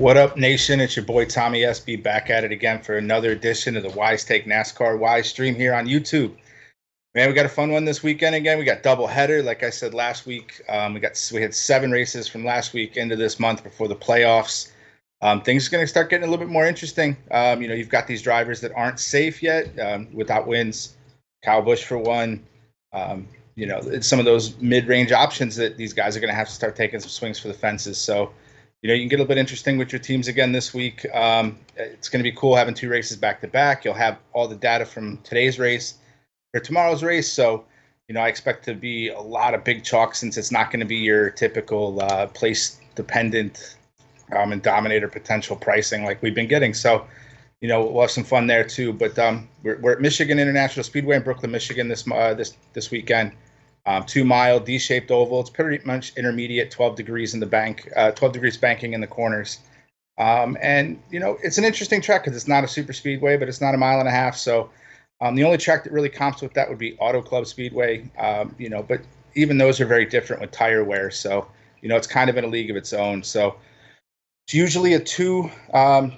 What up, nation? It's your boy Tommy SB back at it again for another edition of the Wise Take NASCAR Wise stream here on YouTube. Man, we got a fun one this weekend again. We got double header. Like I said last week, we had 7 races from last week into this month before the playoffs. Things are going to start getting a little bit more interesting. You've got these drivers that aren't safe yet without wins. Kyle Busch for one. It's some of those mid-range options that these guys are going to have to start taking some swings for the fences. So, you can get a little bit interesting with your teams again this week. It's going to be cool having 2 races back-to-back. You'll have all the data from today's race for tomorrow's race. So, I expect to be a lot of big chalk since it's not going to be your typical place-dependent and dominator potential pricing like we've been getting. So, we'll have some fun there too. But we're at Michigan International Speedway in Brooklyn, Michigan this weekend. 2-mile D-shaped oval. It's pretty much intermediate, 12 degrees in the bank, 12 degrees banking in the corners. It's an interesting track because it's not a super speedway, but it's not a mile and a half. So the only track that really comps with that would be Auto Club Speedway. But even those are very different with tire wear. So, it's kind of in a league of its own. So it's usually a 2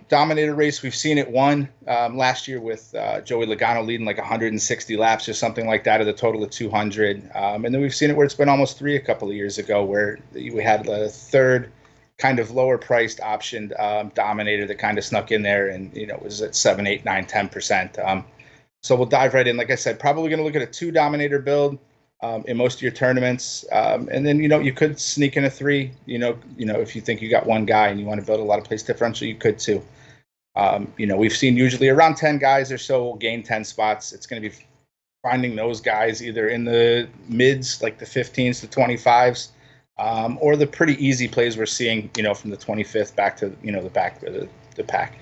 dominator race. We've seen it one last year with Joey Logano leading like 160 laps or something like that, at a total of 200. And then we've seen it where it's been almost 3 a couple of years ago, where we had a third kind of lower priced optioned dominator that kind of snuck in there and, was at 7, 8, 9, 10%. So we'll dive right in. Like I said, probably going to look at a 2 dominator build in most of your tournaments. And then, you could sneak in a 3, if you think you got one guy and you want to build a lot of place differential, you could too. We've seen usually around 10 guys or so will gain 10 spots. It's going to be finding those guys either in the mids, like the 15s to 25s, or the pretty easy plays we're seeing, from the 25th back to, the back of the pack.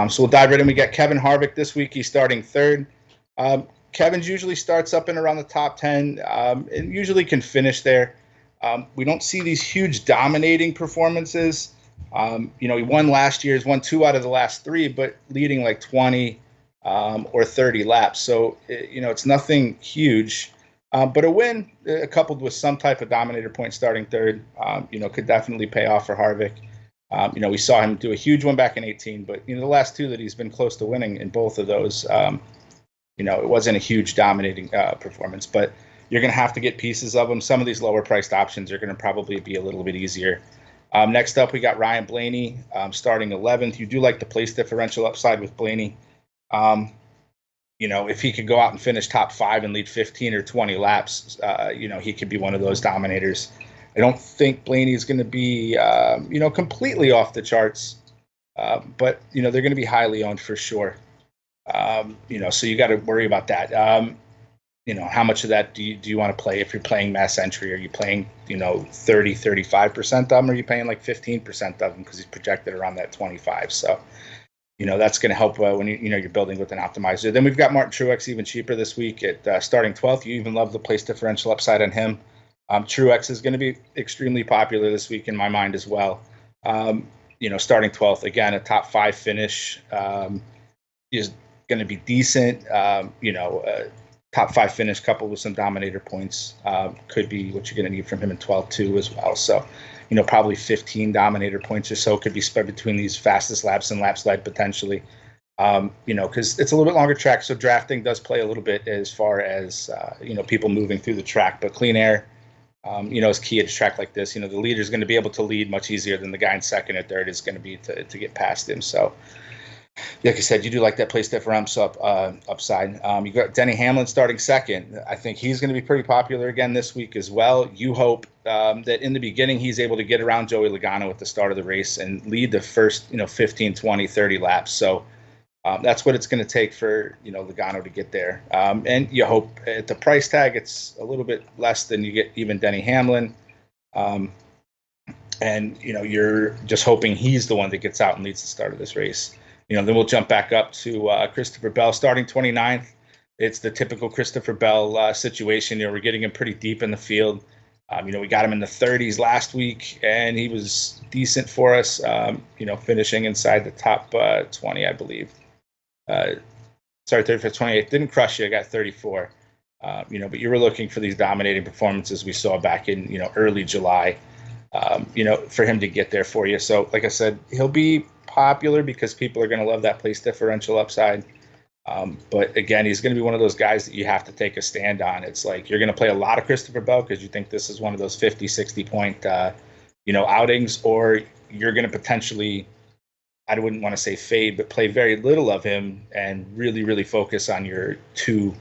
So we'll dive right in. We got Kevin Harvick this week. He's starting 3rd. Kevin's usually starts up and around the top 10 and usually can finish there. We don't see these huge dominating performances. He won last year. He's won 2 out of the last 3, but leading like 20 or 30 laps. So, it's nothing huge. But a win coupled with some type of dominator point starting 3rd, could definitely pay off for Harvick. We saw him do a huge one back in 18, but, the last 2 that he's been close to winning in both of those, it wasn't a huge dominating performance, but you're going to have to get pieces of them. Some of these lower priced options are going to probably be a little bit easier. Next up, we got Ryan Blaney starting 11th. You do like the place differential upside with Blaney. If he could go out and finish top 5 and lead 15 or 20 laps, he could be one of those dominators. I don't think Blaney is going to be, completely off the charts, but, they're going to be highly owned for sure. So you got to worry about that. How much of that do you want to play? If you're playing mass entry, are you playing, 30, 35% of them? Or are you paying like 15% of them because he's projected around that 25? So, that's going to help when you're building with an optimizer. Then we've got Martin Truex even cheaper this week at starting 12th. You even love the place differential upside on him. Truex is going to be extremely popular this week in my mind as well. Starting 12th, again, a top 5 finish is going to be decent. Top 5 finish coupled with some dominator points could be what you're going to need from him in 12 too as well. So, probably 15 dominator points or so could be spread between these fastest laps and laps led potentially. Because it's a little bit longer track, so drafting does play a little bit as far as people moving through the track. But clean air, is key at a track like this. The leader is going to be able to lead much easier than the guy in 2nd or 3rd is going to be to get past him. So, like I said, you do like that place differential upside. You got Denny Hamlin starting 2nd. I think he's going to be pretty popular again this week as well. You hope that in the beginning he's able to get around Joey Logano at the start of the race and lead the first 15, 20, 30 laps. So that's what it's going to take for Logano to get there. And you hope at the price tag it's a little bit less than you get even Denny Hamlin. And you're just hoping he's the one that gets out and leads the start of this race. Then we'll jump back up to Christopher Bell starting 29th. It's the typical Christopher Bell situation. We're getting him pretty deep in the field. We got him in the 30s last week, and he was decent for us, finishing inside the top 20, I believe. 35th, 28th. Didn't crush you. I got 34. But you were looking for these dominating performances we saw back in, early July. for him to get there for you. So, like I said, he'll be popular because people are going to love that place differential upside. But again, he's going to be one of those guys that you have to take a stand on. It's like you're going to play a lot of Christopher Bell because you think this is one of those 50, 60 point, outings, or you're going to potentially, I wouldn't want to say fade, but play very little of him and really, really focus on your 2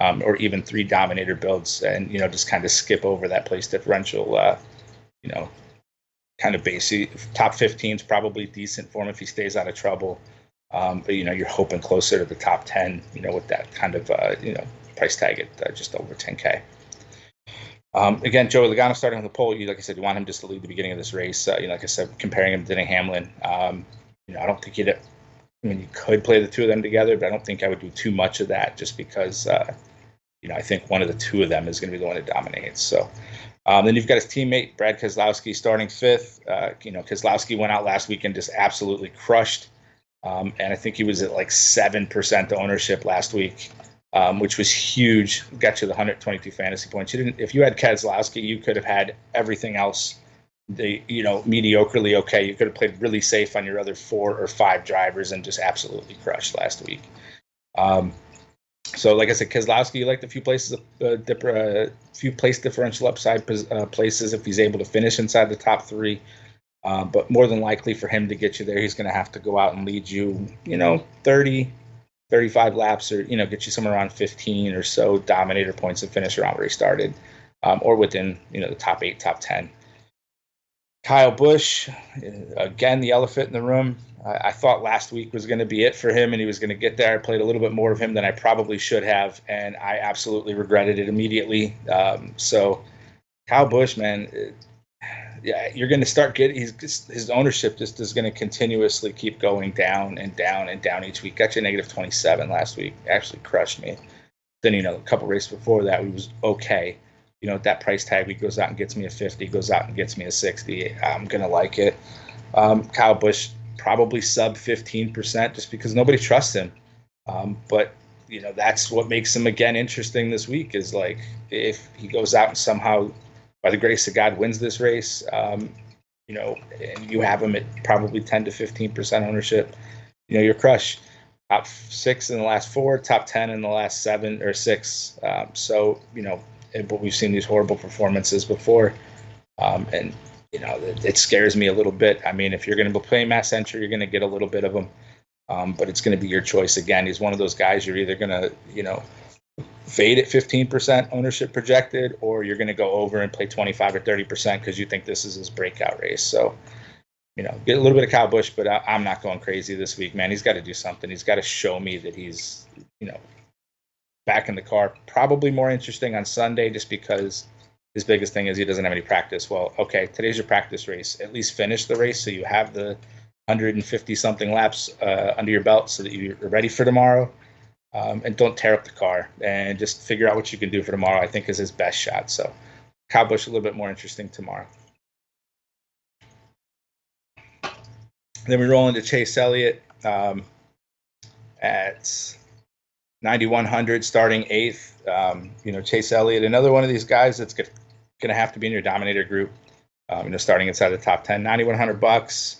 or even 3 dominator builds and, just kind of skip over that place differential, kind of basic. Top 15 is probably decent for him if he stays out of trouble. But, you're hoping closer to the top 10, with that kind of, price tag at just over 10K. Again, Joey Logano starting on the pole. Like I said, you want him just to lead the beginning of this race. Like I said, comparing him to Denny Hamlin, I don't think you could play the 2 of them together, but I don't think I would do too much of that just because, I think one of the 2 of them is going to be the one that dominates. So then you've got his teammate, Brad Kozlowski, starting 5th. Kozlowski went out last week and just absolutely crushed. And I think he was at like 7% ownership last week, which was huge. Got you the 122 fantasy points. If you had Kozlowski, you could have had everything else, mediocrely okay. You could have played really safe on your other 4 or 5 drivers and just absolutely crushed last week. So, like I said, Kozlowski, you like a few places, few place differential upside places if he's able to finish inside the top 3. But more than likely for him to get you there, he's going to have to go out and lead you, 30, 35 laps or, get you somewhere around 15 or so dominator points and finish around where he started, or within, the top 8, top 10. Kyle Busch, again, the elephant in the room. I thought last week was going to be it for him and he was going to get there. I played a little bit more of him than I probably should have, and I absolutely regretted it immediately. So Kyle Busch, man, you're going to start getting his ownership just is going to continuously keep going down and down and down each week. Got you negative 27 last week. Actually crushed me. Then, a couple races before that, he was okay. At that price tag, he goes out and gets me a 50, goes out and gets me a 60. I'm going to like it. Kyle Busch, probably sub 15% just because nobody trusts him. But, that's what makes him, again, interesting this week is like if he goes out and somehow, by the grace of God, wins this race, and you have him at probably 10 to 15% ownership, you're crushed. Top 6 in the last 4, top 10 in the last 7 or 6. But we've seen these horrible performances before. And it scares me a little bit. I mean, if you're going to play Mass Entry, you're going to get a little bit of him. But it's going to be your choice. Again, he's one of those guys you're either going to, fade at 15% ownership projected, or you're going to go over and play 25 or 30% because you think this is his breakout race. So, get a little bit of Kyle Busch, but I'm not going crazy this week, man. He's got to do something. He's got to show me that he's, back in the car. Probably more interesting on Sunday just because his biggest thing is he doesn't have any practice. Well, okay, today's your practice race. At least finish the race so you have the 150-something laps under your belt so that you're ready for tomorrow. And don't tear up the car and just figure out what you can do for tomorrow, I think is his best shot. So Kyle Busch a little bit more interesting tomorrow. Then we roll into Chase Elliott at 9,100 starting 8th. Chase Elliott, another one of these guys that's going to have to be in your dominator group, starting inside the top 10, $9,100.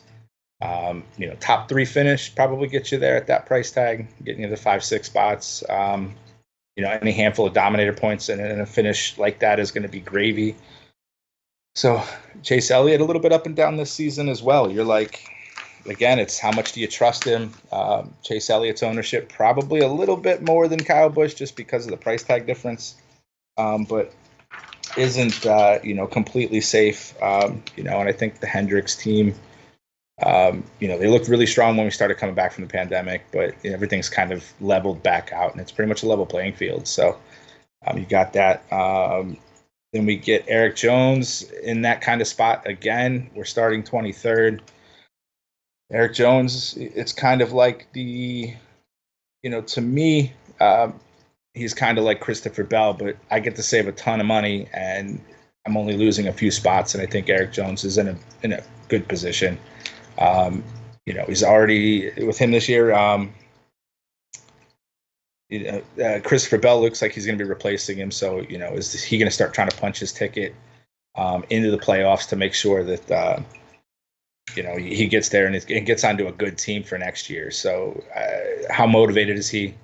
Top 3 finish probably gets you there at that price tag, getting you the 5-6 spots. Any handful of dominator points and a finish like that is going to be gravy. So Chase Elliott a little bit up and down this season as well. You're like, again, it's how much do you trust him? Chase Elliott's ownership probably a little bit more than Kyle Busch just because of the price tag difference, but isn't completely safe. And I think the Hendricks team. They looked really strong when we started coming back from the pandemic, but everything's kind of leveled back out, and it's pretty much a level playing field. So you got that. Then we get Eric Jones in that kind of spot again. We're starting 23rd. Eric Jones, it's kind of like to me, he's kind of like Christopher Bell, but I get to save a ton of money, and I'm only losing a few spots, and I think Eric Jones is in a good position. He's already with him this year. Christopher Bell looks like he's going to be replacing him. So, is he going to start trying to punch his ticket? into the playoffs to make sure that he gets there and gets onto a good team for next year. So how motivated is he?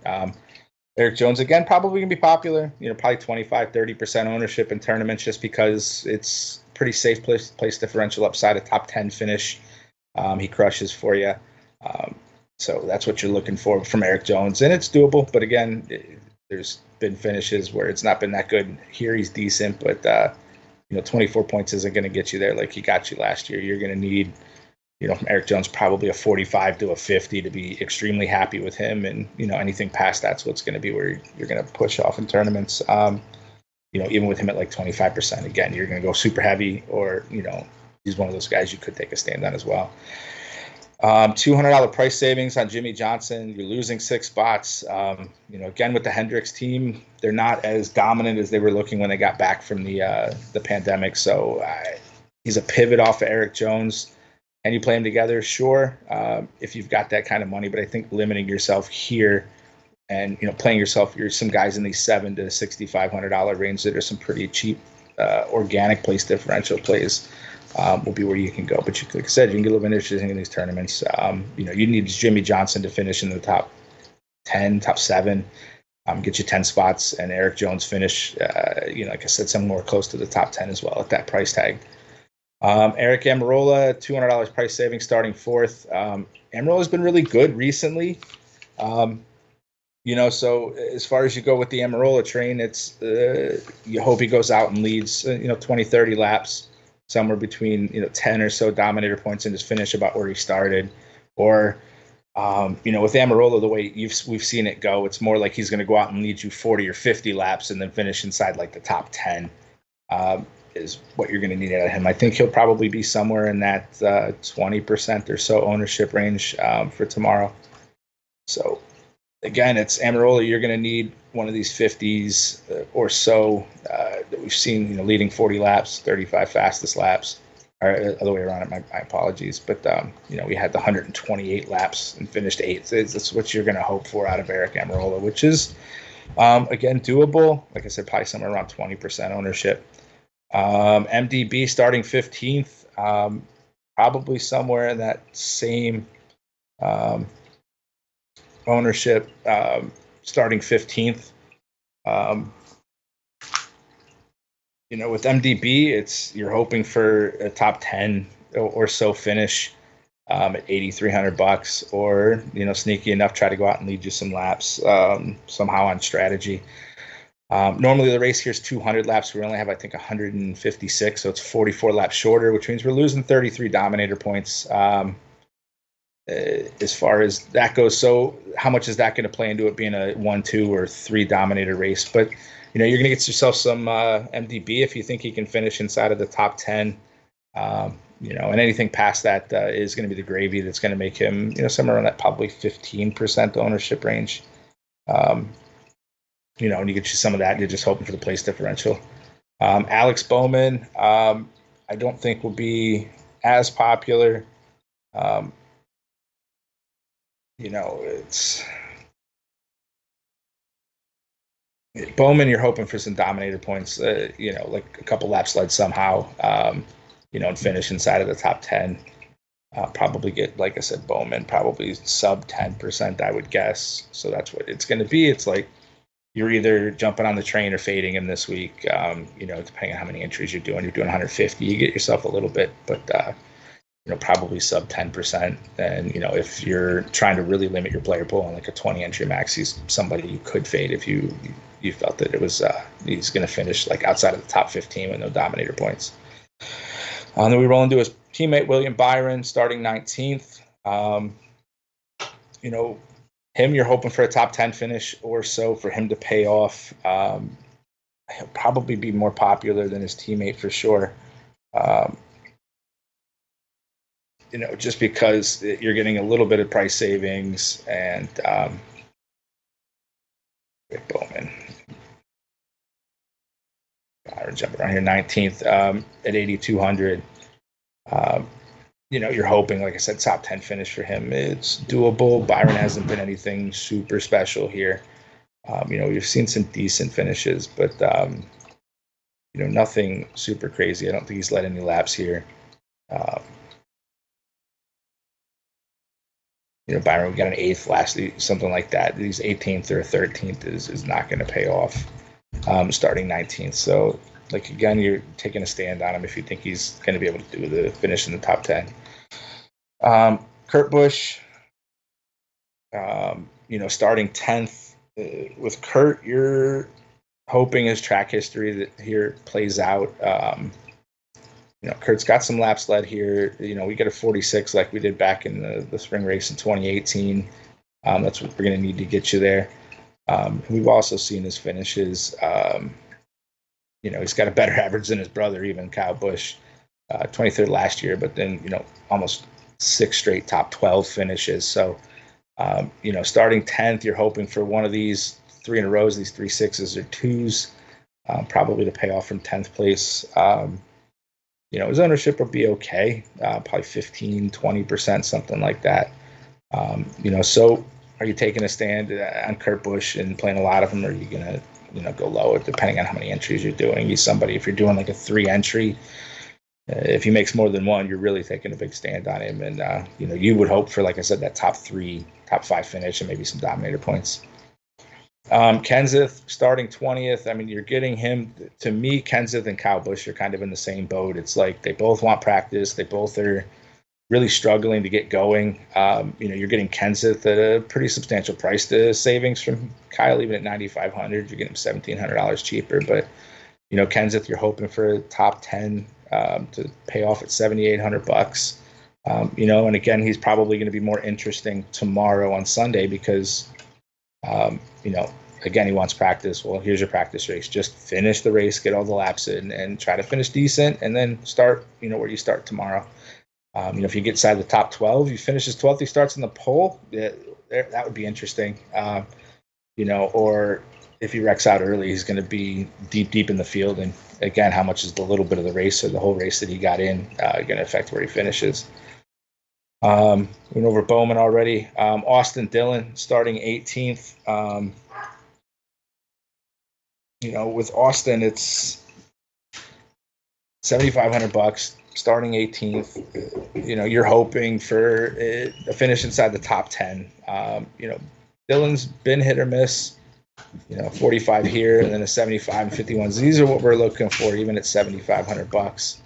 Erik Jones, again, probably going to be popular, probably 25-30% ownership in tournaments just because it's pretty safe place differential upside, a top 10 finish. He crushes for you. So that's what you're looking for from Erik Jones. And it's doable. But again, there's been finishes where it's not been that good. Here he's decent, but 24 points isn't going to get you there like he got you last year. You're going to need, from Erik Jones, probably a 45 to a 50 to be extremely happy with him. And, anything past that's what's going to be where you're going to push off in tournaments. Even with him at like 25%, again, you're going to go super heavy or, he's one of those guys you could take a stand on as well. $200 price savings on Jimmy Johnson. You're losing 6 spots. Again, with the Hendricks team, they're not as dominant as they were looking when they got back from the pandemic. So he's a pivot off of Erik Jones. And you play them together, sure, if you've got that kind of money. But I think limiting yourself here and, playing yourself, you're some guys in the $700 to $6,500 range that are some pretty cheap organic place differential plays will be where you can go. But like I said, you can get a little bit interested in these tournaments. You need Jimmy Johnson to finish in the top 10, top 7, get you 10 spots, and Erik Jones finish, like I said, somewhere close to the top 10 as well at that price tag. Eric Almirola, $200 price saving starting 4th. Almirola's been really good recently. So as far as you go with the Almirola train, it's you hope he goes out and leads, 20, 30 laps, somewhere between, 10 or so dominator points and just finish about where he started. Or, with Almirola, the way we've seen it go, it's more like he's going to go out and lead you 40 or 50 laps and then finish inside like the top 10. Is what you're going to need out of him. I think he'll probably be somewhere in that 20% or so ownership range for tomorrow. So, again, it's Almirola. You're going to need one of these 50s or so that we've seen, leading 40 laps, 35 fastest laps, or other way around. My apologies. But, we had the 128 laps and finished 8th. That's what you're going to hope for out of Eric Almirola, which is, again, doable. Like I said, probably somewhere around 20% ownership. MDB starting 15th, probably somewhere in that same ownership, starting 15th. With MDB, you're hoping for a top 10 or so finish at $8,300, or sneaky enough, try to go out and lead you some laps somehow on strategy. Normally the race here is 200 laps. We only have, I think, 156, so it's 44 laps shorter, which means we're losing 33 dominator points as far as that goes. So how much is that going to play into it being a 1, 2, or 3 dominator race? But, you're going to get yourself some MDB if you think he can finish inside of the top 10. And anything past that is going to be the gravy that's going to make him, somewhere around that probably 15% ownership range. And you get you some of that, you're just hoping for the place differential. Alex Bowman, I don't think will be as popular. It's Bowman, you're hoping for some dominator points, like a couple laps led somehow, and finish inside of the top 10. Probably get, like I said, Bowman, probably sub 10%, I would guess. So that's what it's going to be. It's like, you're either jumping on the train or fading him this week, depending on how many entries you're doing. You're doing 150, you get yourself a little bit, but, probably sub 10%. And, if you're trying to really limit your player pool on like a 20 entry max, he's somebody you could fade if you felt that it was he's going to finish like outside of the top 15 with no dominator points. Then we roll into his teammate, William Byron, starting 19th. Him, you're hoping for a top 10 finish or so for him to pay off. He'll probably be more popular than his teammate for sure. Just because you're getting a little bit of price savings and Bowman. Byron jumping around here, 19th at 8,200. You're hoping, like I said, top 10 finish for him. It's doable. Byron hasn't been anything super special here. We've seen some decent finishes, but nothing super crazy. I don't think he's led any laps here. Byron, we got an 8th last, something like that. These 18th or 13th is not going to pay off. Starting 19th. So, again, you're taking a stand on him if you think he's going to be able to do the finish in the top 10. Kurt Busch, starting 10th. With Kurt, you're hoping his track history that here plays out. Kurt's got some laps led here. We get a 46 like we did back in the spring race in 2018. That's what we're going to need to get you there. We've also seen his finishes. He's got a better average than his brother, even Kyle Busch, 23rd last year, but then, almost 6 straight top 12 finishes. So, starting 10th, you're hoping for one of these 3 in a row, these 3 6s or 2s, probably to pay off from 10th place. His ownership will be okay, probably 15, 20%, something like that. So are you taking a stand on Kurt Busch and playing a lot of them, or are you going to, go lower depending on how many entries you're doing? He's somebody, if you're doing like a 3 entry, if he makes more than 1, you're really taking a big stand on him. And, you would hope for, like I said, that top 3, top 5 finish and maybe some dominator points. Kenseth starting 20th. I mean, you're getting him. To me, Kenseth and Kyle Busch are kind of in the same boat. It's like they both want practice. They both are really struggling to get going. You're getting Kenseth at a pretty substantial price to savings from Kyle, even at $9,500. You're getting him $1,700 cheaper. But, Kenseth, you're hoping for a top 10 to pay off at $7,800. And again, he's probably going to be more interesting tomorrow on Sunday because again, he wants practice. Well, here's your practice race. Just finish the race, get all the laps in, and try to finish decent, and then start, where you start tomorrow. If you get inside the top 12, you finish his 12th, he starts in the pole, that would be interesting. Or if he wrecks out early, he's going to be deep in the field. And again, how much is the little bit of the race or the whole race that he got in going to affect where he finishes? We went over Bowman already. Austin Dillon starting 18th. With Austin, it's $7,500 starting 18th. You're hoping for a finish inside the top 10. Dillon's been hit or miss. 45 here and then a 75 and 51s. These are what we're looking for, even at $7,500.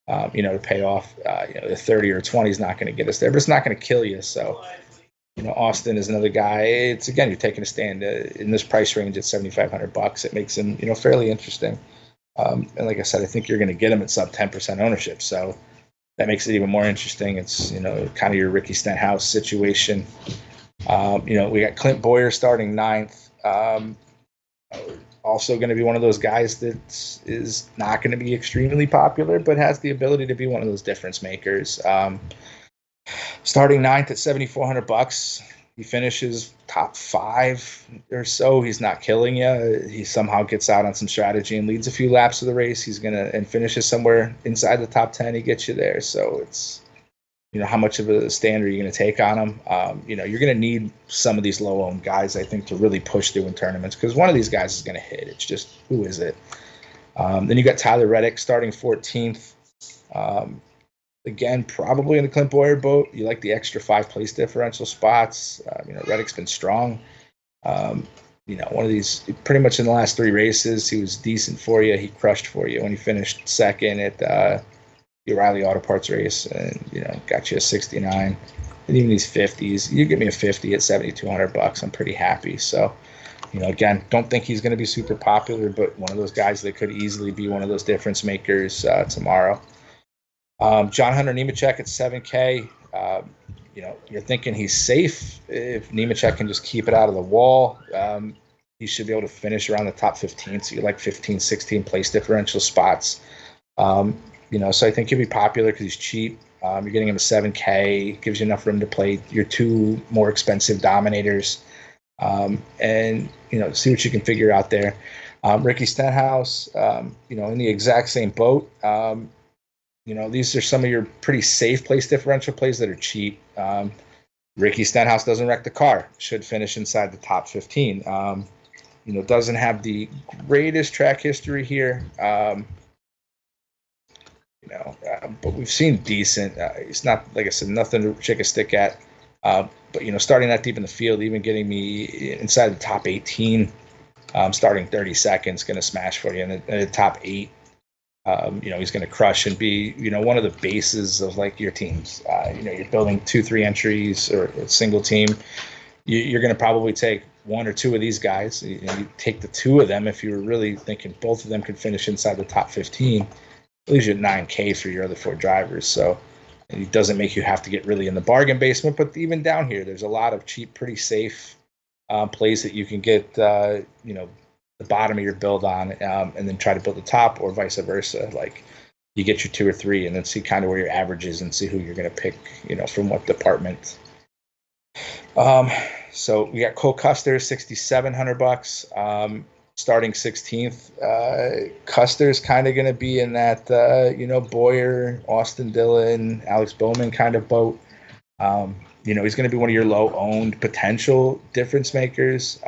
To pay off. The 30 or 20 is not going to get us there, but it's not going to kill you. So, Austin is another guy. It's, again, you're taking a stand in this price range at $7,500. It makes him, fairly interesting. And like I said, I think you're going to get him at sub 10% ownership. So that makes it even more interesting. It's, kind of your Ricky Stenhouse situation. We got Clint Boyer starting 9th. Also going to be one of those guys that is not going to be extremely popular, but has the ability to be one of those difference makers. Starting 9th at $7,400, he finishes top 5 or so. He's not killing you. He somehow gets out on some strategy and leads a few laps of the race. He's and finishes somewhere inside the top 10. He gets you there. So it's, how much of a stand are you going to take on him? You're going to need some of these low-owned guys, I think, to really push through in tournaments because one of these guys is going to hit. It's just, who is it? Then you got Tyler Reddick starting 14th. Again, probably in the Clint Boyer boat. You like the extra 5 place differential spots. Reddick's been strong. One of these, pretty much in the last 3 races, he was decent for you. He crushed for you when he finished second at the O'Reilly Auto Parts race and, got you a 69. And even these 50s, you give me a 50 at $7,200, I'm pretty happy. So, again, don't think he's going to be super popular, but one of those guys that could easily be one of those difference makers tomorrow. John Hunter Nemechek at $7K. You're thinking he's safe. If Nemechek can just keep it out of the wall, he should be able to finish around the top 15. So you like 15, 16 place differential spots. So I think he'll be popular because he's cheap. You're getting him a $7K, gives you enough room to play your 2 more expensive dominators, and see what you can figure out there. Ricky Stenhouse, in the exact same boat. These are some of your pretty safe place differential plays that are cheap. Ricky Stenhouse doesn't wreck the car, should finish inside the top 15. Doesn't have the greatest track history here. But we've seen decent. It's not, like I said, nothing to shake a stick at. But starting that deep in the field, even getting me inside the top 18, starting 32nd is going to smash for you. And the top 8, he's going to crush and be, one of the bases of like your teams. You're building 2-3 entries or a single team. You're going to probably take 1 or 2 of these guys. You take the 2 of them if you were really thinking both of them could finish inside the top 15. It leaves you at $9K for your other 4 drivers. So it doesn't make you have to get really in the bargain basement. But even down here, there's a lot of cheap, pretty safe plays that you can get, the bottom of your build on, and then try to build the top, or vice versa. Like you get your 2 or 3 and then see kind of where your average is and see who you're going to pick, from what department. So we got Cole Custer, $6,700, starting 16th. Custer's kind of going to be in that, Boyer, Austin Dillon, Alex Bowman kind of boat. He's going to be one of your low-owned potential difference makers.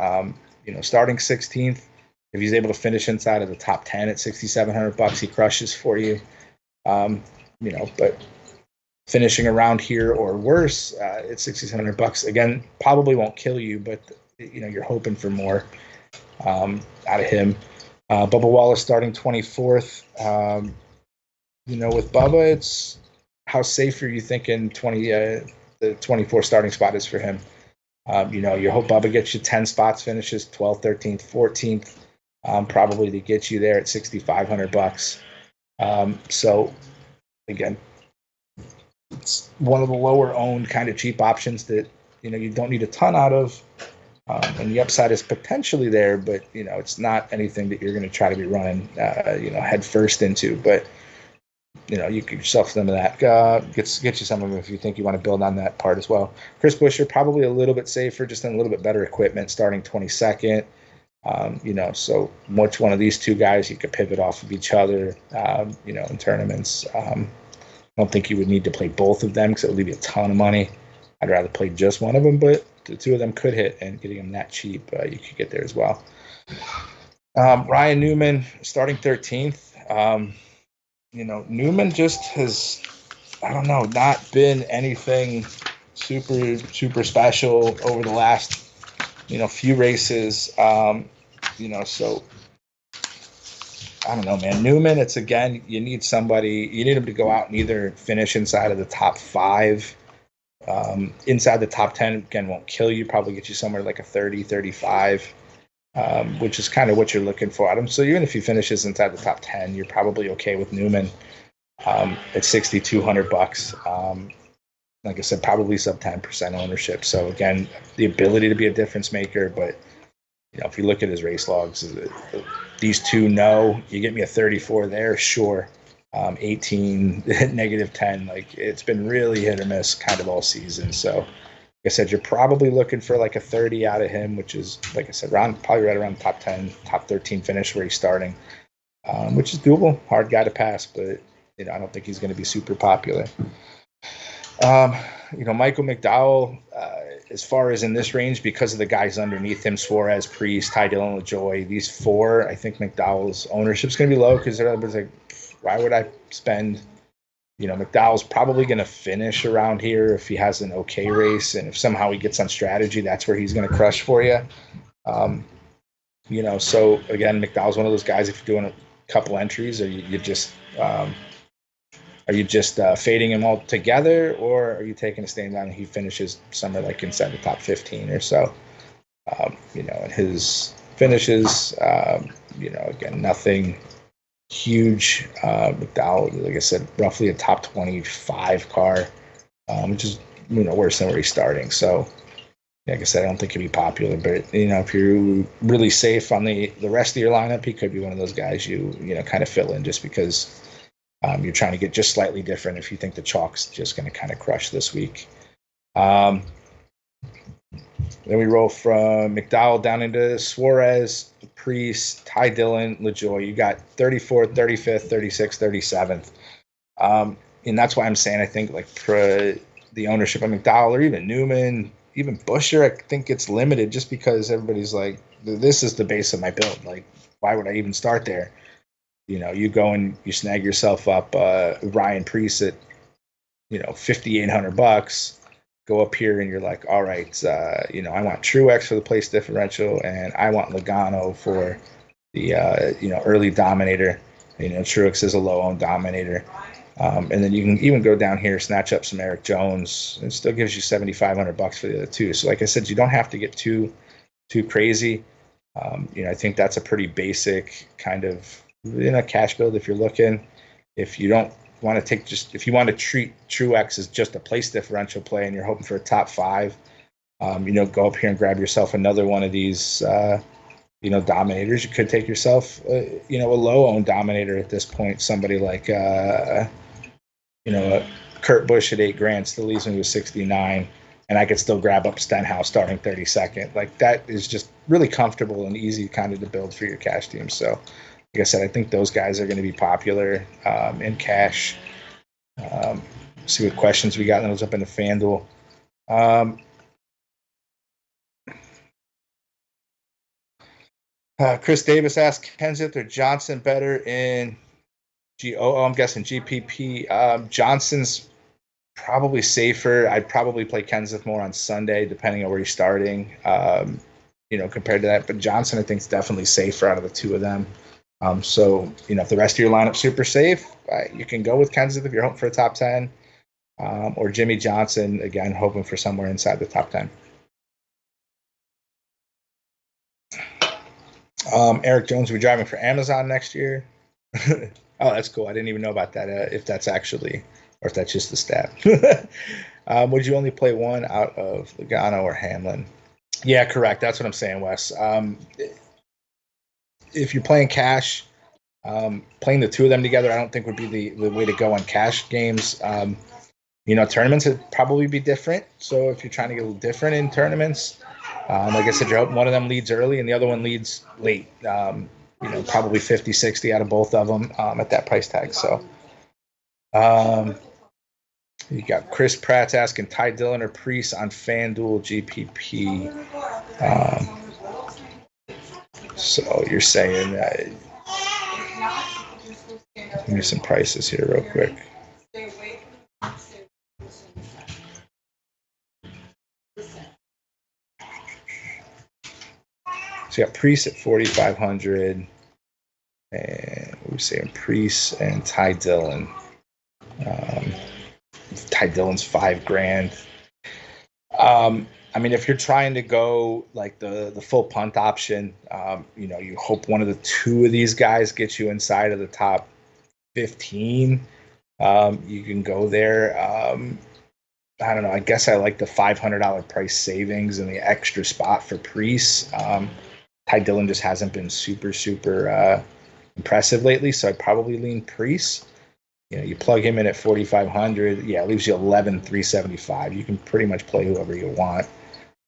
Starting 16th, if he's able to finish inside of the top 10 at $6,700, he crushes for you. But finishing around here or worse at $6,700, again, probably won't kill you, but you're hoping for more out of him. Bubba Wallace starting 24th. With Bubba, it's how safe are you thinking the 24 starting spot is for him? You hope Bubba gets you 10 spots, finishes 12th, 13th, 14th, probably to get you there at $6,500. So again, it's one of the lower owned kind of cheap options that, you don't need a ton out of. And the upside is potentially there, but, it's not anything that you're going to try to be running, head first into. But, you get yourself some of that. Get you some of them if you think you want to build on that part as well. Chris Buescher, probably a little bit safer, just in a little bit better equipment, starting 22nd. So which one of these 2 guys you could pivot off of each other, in tournaments. I don't think you would need to play both of them because it would leave you a ton of money. I'd rather play just one of them, but the 2 of them could hit, and getting them that cheap, you could get there as well. Ryan Newman, starting 13th. Newman just has, not been anything super, super special over the last, few races. So I don't know, man. Newman, it's again, you need him to go out and either finish inside of the top 5. Inside the top 10, again, won't kill you, probably get you somewhere like a 30, 35, which is kind of what you're looking for out of him. So even if he finishes inside the top 10, you're probably okay with Newman at $6,200. Like I said, probably sub 10% ownership. So again, the ability to be a difference maker, but if you look at his race logs, these 2, no, you get me a 34 there, sure. 18, negative 10, like it's been really hit or miss kind of all season. So like I said, you're probably looking for like a 30 out of him, which is, like I said, probably right around top 10, top 13 finish where he's starting, which is doable. Hard guy to pass, but I don't think he's going to be super popular. Michael McDowell, as far as in this range, because of the guys underneath him, Suarez, Priest, Ty Dillon, LaJoy, these 4, I think McDowell's ownership's going to be low because they're like, why would I spend, McDowell's probably going to finish around here if he has an okay race, and if somehow he gets on strategy, that's where he's going to crush for you. So again, McDowell's one of those guys, if you're doing a couple entries, or you just fading him all together, or are you taking a stand down and he finishes somewhere like inside the top 15 or so? And his finishes, again, nothing huge. McDowell, like I said, roughly a top 25 car, which is worse than where he's starting. So, like I said, I don't think he'd be popular. But if you're really safe on the rest of your lineup, he could be one of those guys you kind of fill in just because you're trying to get just slightly different. If you think the chalk's just going to kind of crush this week. Then we roll from McDowell down into Suarez, Priest, Ty Dillon, LaJoy. You got 34th, 35th, 36th, 37th. And that's why I'm saying I think like for the ownership of McDowell or even Newman, even Buescher, I think it's limited just because everybody's like, this is the base of my build. Like, why would I even start there? you go and you snag yourself up Ryan Preece at, $5,800. Go up here and you're like, all right, I want Truex for the place differential, and I want Logano for the early dominator. Truex is a low-owned dominator. And then you can even go down here, snatch up some Eric Jones. It still gives you $7,500 for the other two. So like I said, you don't have to get too crazy. I think that's a pretty basic kind of cash build if you're looking. If you don't want to if you want to treat Truex as just a place differential play and you're hoping for a top 5, go up here and grab yourself another one of these, dominators. You could take yourself, a low-owned dominator at this point. Somebody like, Kurt Busch at $8,000 still leaves me with 69, and I could still grab up Stenhouse starting 32nd. Like, that is just really comfortable and easy kind of to build for your cash team. So, like I said, I think those guys are going to be popular in cash. See what questions we got. Then was up into FanDuel. Chris Davis asked, Kenseth or Johnson better in I'm guessing GPP. Johnson's probably safer. I'd probably play Kenseth more on Sunday, depending on where he's starting, compared to that. But Johnson, I think, is definitely safer out of the two of them. So, if the rest of your lineup's super safe, you can go with Kenseth if you're hoping for a top 10, or Jimmy Johnson, again, hoping for somewhere inside the top 10. Eric Jones will be driving for Amazon next year. Oh, that's cool. I didn't even know about that, if that's actually, or if that's just the stat. Would you only play one out of Logano or Hamlin? Yeah, correct. That's what I'm saying, Wes. If you're playing cash, playing the two of them together, I don't think would be the way to go on cash games. Tournaments would probably be different. So if you're trying to get a little different in tournaments, like I said, you're hoping one of them leads early and the other one leads late. Probably 50, 60 out of both of them at that price tag. So you got Chris Pratt's asking Ty Dillon or Preece on FanDuel GPP. So you're saying give me some prices here real quick. So you got Preece at 4,500, and we're saying Preece and Ty Dillon. Ty Dillon's $5,000. If you're trying to go like the full punt option, you hope one of the two of these guys gets you inside of the top 15. You can go there. I don't know. I guess I like the $500 price savings and the extra spot for Preece. Ty Dillon just hasn't been super impressive lately, so I'd probably lean Preece. You plug him in at 4,500. Yeah, it leaves you 11,375. You can pretty much play whoever you want.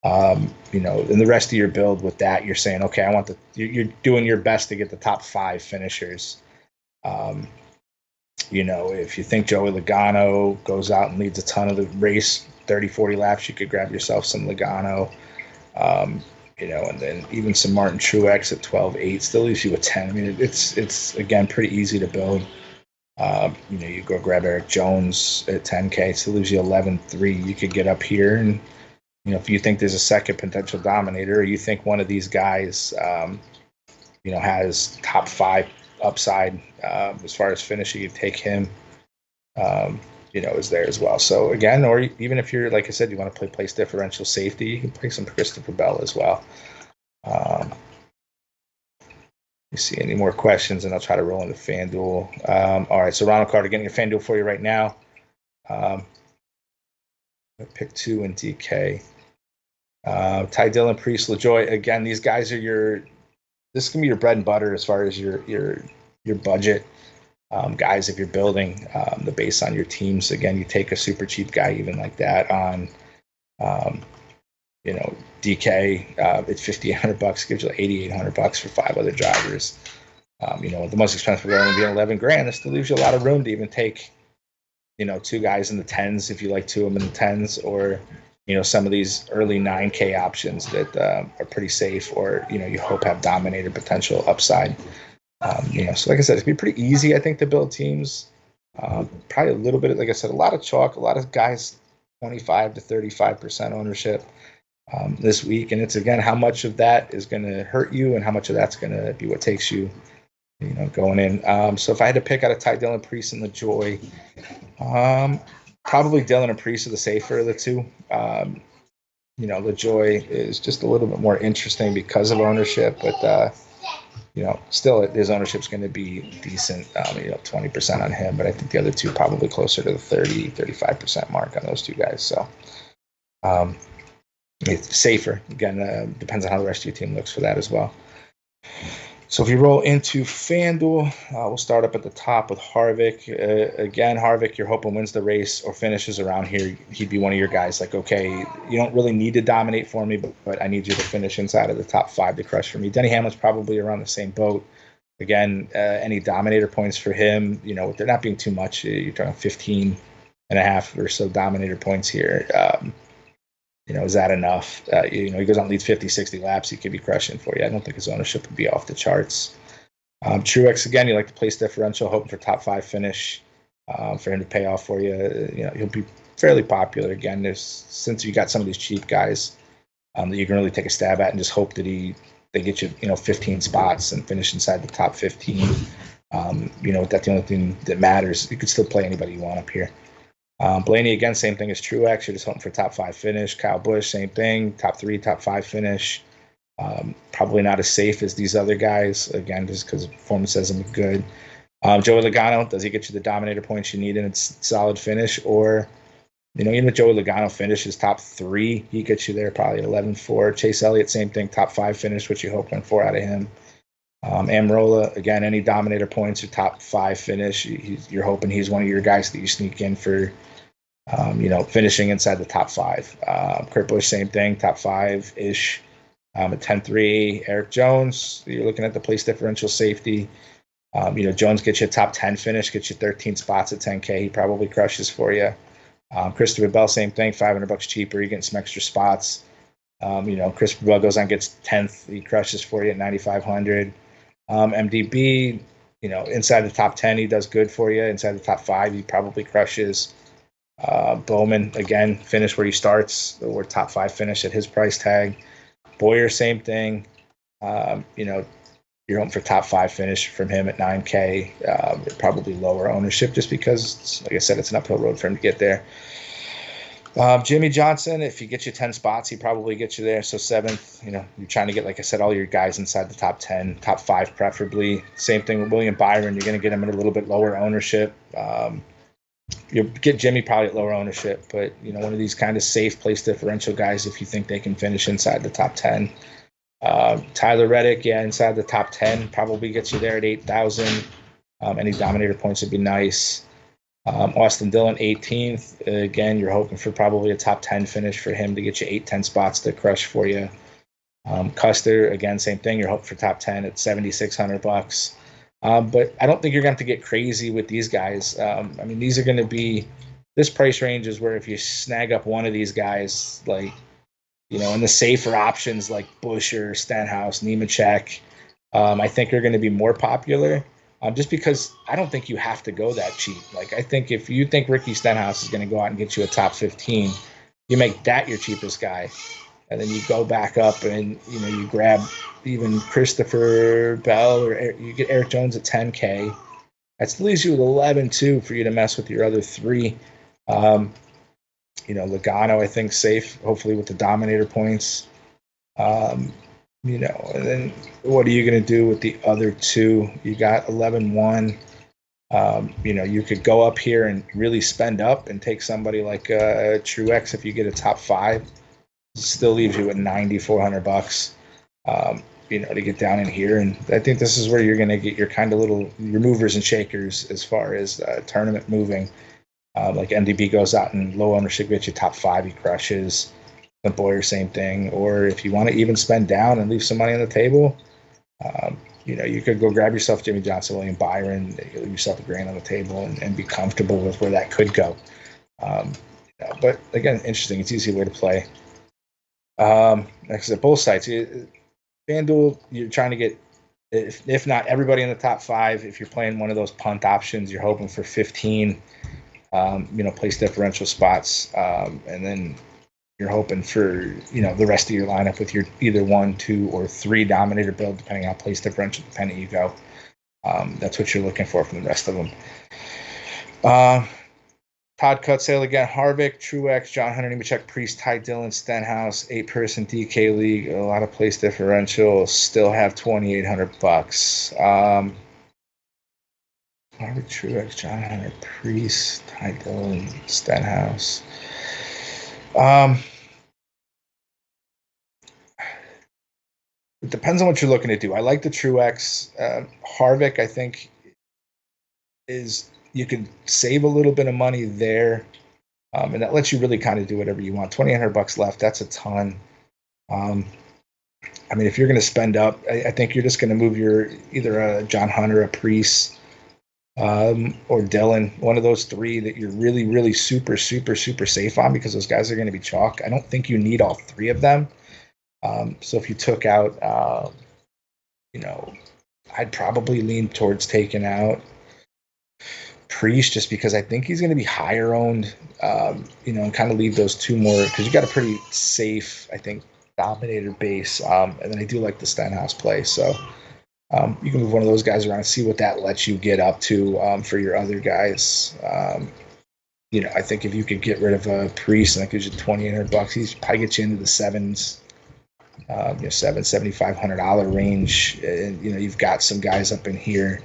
In the rest of your build with that, you're saying, okay, you're doing your best to get the top 5 finishers. If you think Joey Logano goes out and leads a ton of the race, 30, 40 laps, you could grab yourself some Logano. And then even some Martin Truex at 12.8 still leaves you with 10. It's again pretty easy to build. You go grab Eric Jones at 10K, still leaves you 11.3. You could get up here, and if you think there's a second potential dominator, or you think one of these guys, has top 5 upside as far as finishing, you take him. Is there as well. So again, or even if you're, like I said, you want to play place differential safety, you can play some Christopher Bell as well. You see any more questions, and I'll try to roll into FanDuel. All right, so Ronald Carter getting a FanDuel for you right now. Pick 2 in DK. Ty Dillon, Preece, LaJoy. Again, these guys are this can be your bread and butter as far as your budget. Guys, if you're building the base on your teams, again, you take a super cheap guy even like that on, DK at $5,800 gives you $8,800 for 5 other drivers. The most expensive guy only being $11,000. This still leaves you a lot of room to even take, 2 guys in the 10s if you like 2 of them in the 10s, or some of these early 9K options that are pretty safe, or you hope have dominator potential upside. So like I said, it's be pretty easy, I think, to build teams. Probably a little bit, like I said, a lot of chalk, a lot of guys, 25 to 35% ownership this week. And it's, again, how much of that is going to hurt you and how much of that's going to be what takes you, going in. So if I had to pick out a Ty Dillon, Priest, and LaJoy, probably Dillon and Priest are the safer of the two. LaJoy is just a little bit more interesting because of ownership, but still his ownership's going to be decent, 20% on him, but I think the other two probably closer to the 35% mark on those two guys. So it's safer. Again, depends on how the rest of your team looks for that as well. So if you roll into FanDuel, we'll start up at the top with Harvick. Again, Harvick, you're hoping wins the race or finishes around here. He'd be one of your guys like, okay, you don't really need to dominate for me, but I need you to finish inside of the top 5 to crush for me. Denny Hamlin's probably around the same boat. Again, any dominator points for him, they're not being too much. You're talking 15 and a half or so dominator points here. Is that enough? He goes out and leads 50, 60 laps. He could be crushing for you. I don't think his ownership would be off the charts. Truex, again, you like the place differential, hoping for top 5 finish for him to pay off for you. He'll be fairly popular. Again, since you got some of these cheap guys that you can really take a stab at and just hope that they get you, 15 spots and finish inside the top 15. That's the only thing that matters. You could still play anybody you want up here. Blaney, again, same thing as Truex. You're just hoping for top 5 finish. Kyle Busch, same thing. Top 3, top 5 finish. Probably not as safe as these other guys, again, just because performance hasn't been good. Joey Logano, does he get you the dominator points you need in a solid finish? Or, even if Joey Logano finishes top 3, he gets you there probably at 11-4. Chase Elliott, same thing, top 5 finish, which you're hoping for out of him. Amarola, again, any dominator points or top 5 finish, you're hoping he's one of your guys that you sneak in for, finishing inside the top 5. Kurt Busch, same thing, top 5-ish. At 10-3, Eric Jones, you're looking at the place differential safety. Jones gets you a top 10 finish, gets you 13 spots at 10K. He probably crushes for you. Christopher Bell, same thing, $500 cheaper. You're getting some extra spots. Christopher Bell goes on, gets 10th. He crushes for you at 9,500. MDB, inside the top 10, he does good for you. Inside the top 5, he probably crushes. Bowman, again, finish where he starts, or top 5 finish at his price tag. Boyer, same thing. You're hoping for top 5 finish from him at 9K. Probably lower ownership just because, like I said, it's an uphill road for him to get there. Jimmy Johnson, if he gets you 10 spots, he probably gets you there. So 7th, you're trying to get, like I said, all your guys inside the top 10, top 5 preferably. Same thing with William Byron. You're going to get him at a little bit lower ownership. You'll get Jimmy probably at lower ownership, but, one of these kind of safe place differential guys if you think they can finish inside the top 10. Tyler Reddick, inside the top 10, probably gets you there at 8,000. Any dominator points would be nice. Austin Dillon, 18th. Again, you're hoping for probably a top 10 finish for him to get you 8-10 spots to crush for you. Custer, again, same thing. You're hoping for top 10 at $7,600. But I don't think you're going to get crazy with these guys. These are going to be this price range is where if you snag up one of these guys, like, and the safer options like Busch or Stenhouse, Nemechek, I think are going to be more popular. Just because I don't think you have to go that cheap. Like, I think if you think Ricky Stenhouse is going to go out and get you a top 15, you make that your cheapest guy. And then you go back up and, you grab even Christopher Bell or you get Eric Jones at 10K. That still leaves you with 11-2 for you to mess with your other 3. Logano, I think, safe, hopefully with the dominator points. And then what are you going to do with the other 2? You got 11-1. You could go up here and really spend up and take somebody like Truex if you get a top 5. It still leaves you with $9,400, to get down in here. And I think this is where you're going to get your kind of your movers and shakers as far as tournament moving. Like MDB goes out and low ownership gets you top 5, he crushes. Clint Boyer, same thing. Or if you want to even spend down and leave some money on the table, you could go grab yourself Jimmy Johnson, William Byron, leave yourself $1,000 on the table and be comfortable with where that could go. But again, interesting. It's an easy way to play. Like I said, both sides. FanDuel, you're trying to get if not everybody in the top 5. If you're playing one of those punt options, you're hoping for 15, place differential spots, and then you're hoping for, the rest of your lineup with your either 1, 2, or 3 dominator build, depending on place differential, depending you go. That's what you're looking for from the rest of them. Todd Cutsale again, Harvick, Truex, John Hunter, Nemechek, Priest, Ty Dillon, Stenhouse, 8-person DK league, a lot of place differential, still have $2,800. Harvick, Truex, John Hunter, Priest, Ty Dillon, Stenhouse. It depends on what you're looking to do. I like the Truex. Harvick, I think, is you can save a little bit of money there, and that lets you really kind of do whatever you want. $2,800 left. That's a ton. If you're going to spend up, I think you're just going to move your either a John Hunter, a Priest, or Dillon, one of those 3 that you're really, really super, super, super safe on, because those guys are going to be chalk. I don't think you need all 3 of them. So if you took out, I'd probably lean towards taking out Priest, just because I think he's going to be higher owned, and kind of leave those 2 more, because you got a pretty safe, I think, dominator base. And then I do like the Stenhouse play. So you can move one of those guys around and see what that lets you get up to for your other guys. I think if you could get rid of a Priest and that gives you $2,800, he's probably get you into the sevens. $7,500 range, and you've got some guys up in here.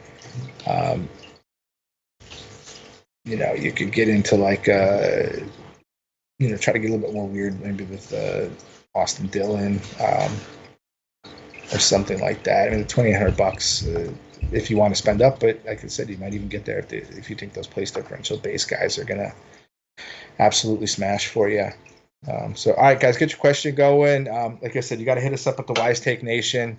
You could get into like try to get a little bit more weird, maybe with Austin Dillon or something like that. $2,800 if you want to spend up, but like I said, you might even get there if you think those place differential base guys are gonna absolutely smash for you. All right, guys, get your question going. Like I said, you got to hit us up at the Wise Take Nation,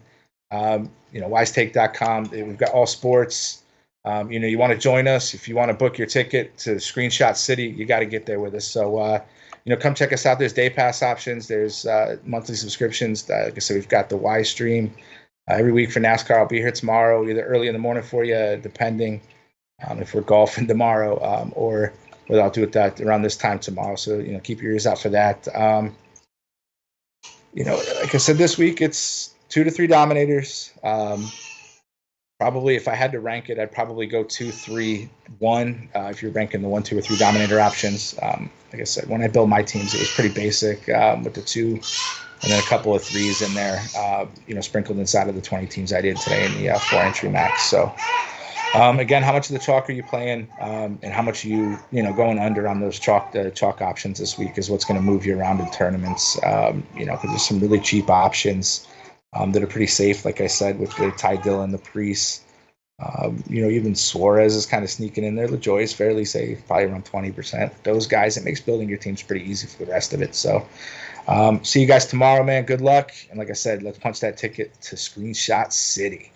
wisetake.com. We've got all sports. You want to join us. If you want to book your ticket to Screenshot City, you got to get there with us. So, come check us out. There's day pass options. There's monthly subscriptions. Like I said, we've got the Wise stream every week for NASCAR. I'll be here tomorrow, either early in the morning for you, depending if we're golfing tomorrow, or whether I'll do it around this time tomorrow. So, keep your ears out for that. Like I said, this week it's 2 to 3 dominators. Probably if I had to rank it, I'd probably go 2, 3, 1. If you're ranking the 1, 2, or 3 dominator options. Like I said, when I build my teams, it was pretty basic with the 2 and then a couple of 3s in there, sprinkled inside of the 20 teams I did today in the 4-entry max. So, again, how much of the chalk are you playing, and how much are you going under on those chalk options this week is what's going to move you around in tournaments. Because there's some really cheap options that are pretty safe, like I said, with the Ty Dillon, the Priest. Even Suarez is kind of sneaking in there. LaJoy is fairly safe, probably around 20%. Those guys, it makes building your teams pretty easy for the rest of it. So, see you guys tomorrow, man. Good luck. And like I said, let's punch that ticket to Screenshot City.